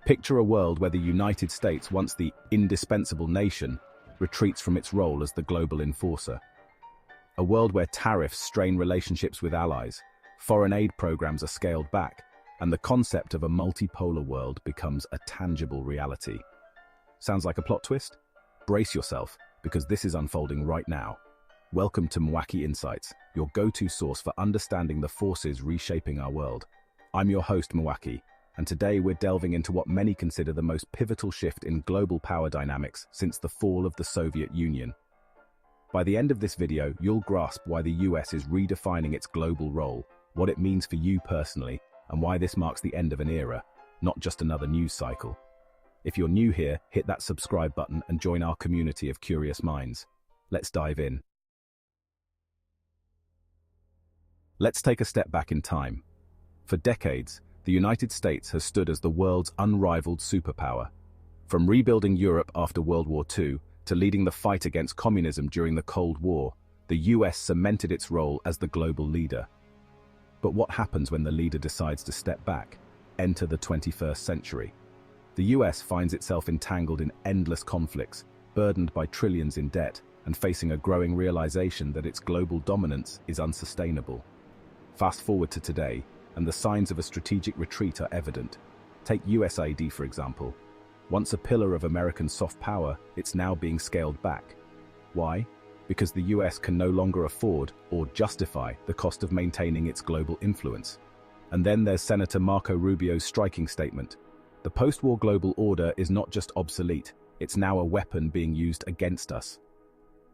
Picture a world where the United States, once the indispensable nation, retreats from its role as the global enforcer. A world where tariffs strain relationships with allies, foreign aid programs are scaled back, and the concept of a multipolar world becomes a tangible reality. Sounds like a plot twist? Brace yourself, because this is unfolding right now. Welcome to Mwaki Insights, your go-to source for understanding the forces reshaping our world. I'm your host, Mwaki, and today we're delving into what many consider the most pivotal shift in global power dynamics since the fall of the Soviet Union. By the end of this video, you'll grasp why the US is redefining its global role, what it means for you personally, and why this marks the end of an era, not just another news cycle. If you're new here, hit that subscribe button and join our community of curious minds. Let's dive in. Let's take a step back in time. For decades, the United States has stood as the world's unrivaled superpower. From rebuilding Europe after World War II to leading the fight against communism during the Cold War, the US cemented its role as the global leader. But what happens when the leader decides to step back, enter the 21st century? The US finds itself entangled in endless conflicts, burdened by trillions in debt, and facing a growing realization that its global dominance is unsustainable. Fast forward to today, and the signs of a strategic retreat are evident. Take USAID, for example. Once a pillar of American soft power, it's now being scaled back. Why? Because the US can no longer afford or justify the cost of maintaining its global influence. And then there's Senator Marco Rubio's striking statement. The post-war global order is not just obsolete, it's now a weapon being used against us.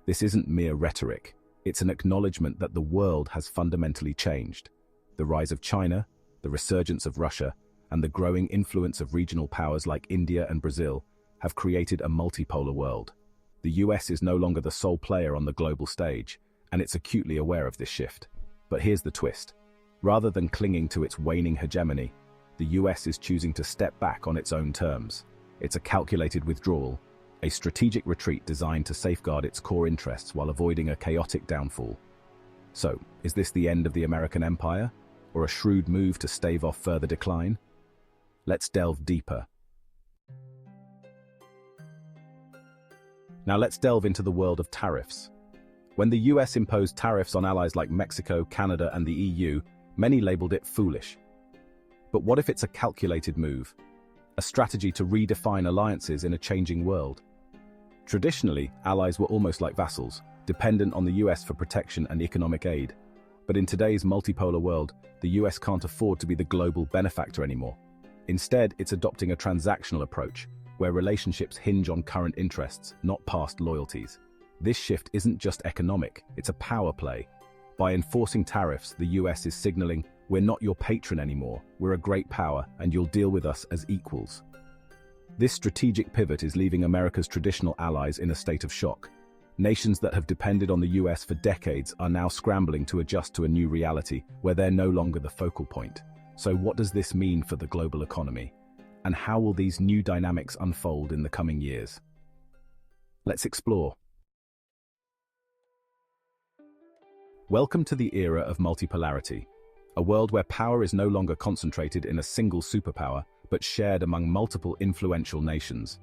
This isn't mere rhetoric, it's an acknowledgement that the world has fundamentally changed. The rise of China, the resurgence of Russia, and the growing influence of regional powers like India and Brazil have created a multipolar world. The US is no longer the sole player on the global stage, and it's acutely aware of this shift. But here's the twist. Rather than clinging to its waning hegemony, the US is choosing to step back on its own terms. It's a calculated withdrawal, a strategic retreat designed to safeguard its core interests while avoiding a chaotic downfall. So, is this the end of the American empire, or a shrewd move to stave off further decline? Let's delve deeper. Now let's delve into the world of tariffs. When the US imposed tariffs on allies like Mexico, Canada, and the EU, many labeled it foolish. But what if it's a calculated move? A strategy to redefine alliances in a changing world? Traditionally, allies were almost like vassals, dependent on the US for protection and economic aid. But in today's multipolar world, the US can't afford to be the global benefactor anymore. Instead, it's adopting a transactional approach, where relationships hinge on current interests, not past loyalties. This shift isn't just economic, it's a power play. By enforcing tariffs, the US is signaling, we're not your patron anymore, we're a great power, and you'll deal with us as equals. This strategic pivot is leaving America's traditional allies in a state of shock. Nations that have depended on the US for decades are now scrambling to adjust to a new reality where they're no longer the focal point. So what does this mean for the global economy? And how will these new dynamics unfold in the coming years? Let's explore. Welcome to the era of multipolarity, a world where power is no longer concentrated in a single superpower, but shared among multiple influential nations.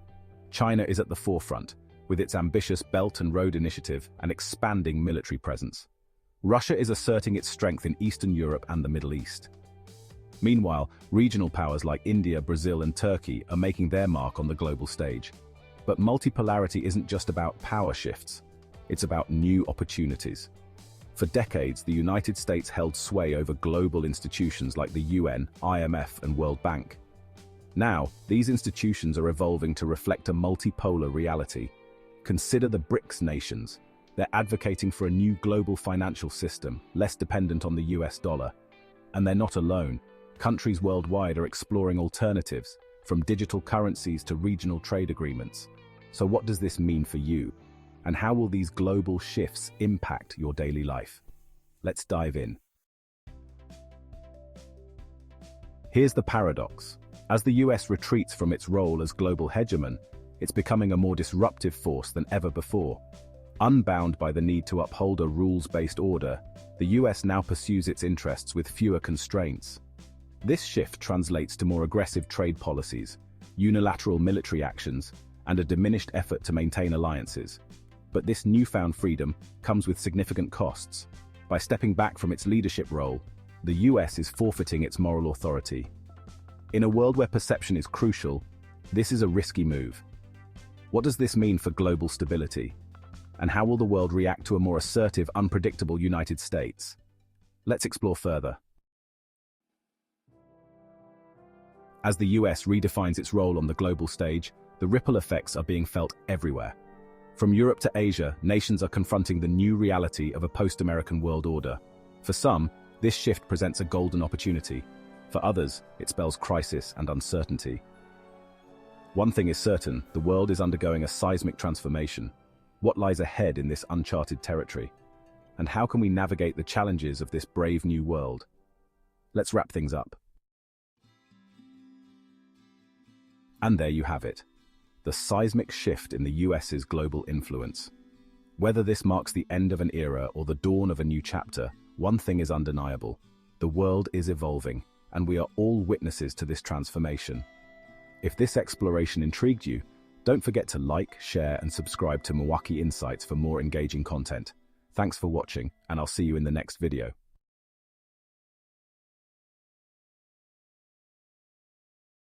China is at the forefront, with its ambitious Belt and Road Initiative and expanding military presence. Russia is asserting its strength in Eastern Europe and the Middle East. Meanwhile, regional powers like India, Brazil, and Turkey are making their mark on the global stage. But multipolarity isn't just about power shifts, it's about new opportunities. For decades, the United States held sway over global institutions like the UN, IMF, and World Bank. Now, these institutions are evolving to reflect a multipolar reality. Consider the BRICS nations. They're advocating for a new global financial system, less dependent on the US dollar. And they're not alone. Countries worldwide are exploring alternatives, from digital currencies to regional trade agreements. So what does this mean for you? And how will these global shifts impact your daily life? Let's dive in. Here's the paradox. As the US retreats from its role as global hegemon, it's becoming a more disruptive force than ever before. Unbound by the need to uphold a rules-based order, the US now pursues its interests with fewer constraints. This shift translates to more aggressive trade policies, unilateral military actions, and a diminished effort to maintain alliances. But this newfound freedom comes with significant costs. By stepping back from its leadership role, the US is forfeiting its moral authority. In a world where perception is crucial, this is a risky move. What does this mean for global stability? And how will the world react to a more assertive, unpredictable United States? Let's explore further. As the US redefines its role on the global stage, the ripple effects are being felt everywhere. From Europe to Asia, nations are confronting the new reality of a post-American world order. For some, this shift presents a golden opportunity. For others, it spells crisis and uncertainty. One thing is certain, the world is undergoing a seismic transformation. What lies ahead in this uncharted territory? And how can we navigate the challenges of this brave new world? Let's wrap things up. And there you have it, the seismic shift in the US's global influence. Whether this marks the end of an era or the dawn of a new chapter, one thing is undeniable. The world is evolving, and we are all witnesses to this transformation. If this exploration intrigued you, don't forget to like, share, and subscribe to Milwaukee Insights for more engaging content. Thanks for watching, and I'll see you in the next video.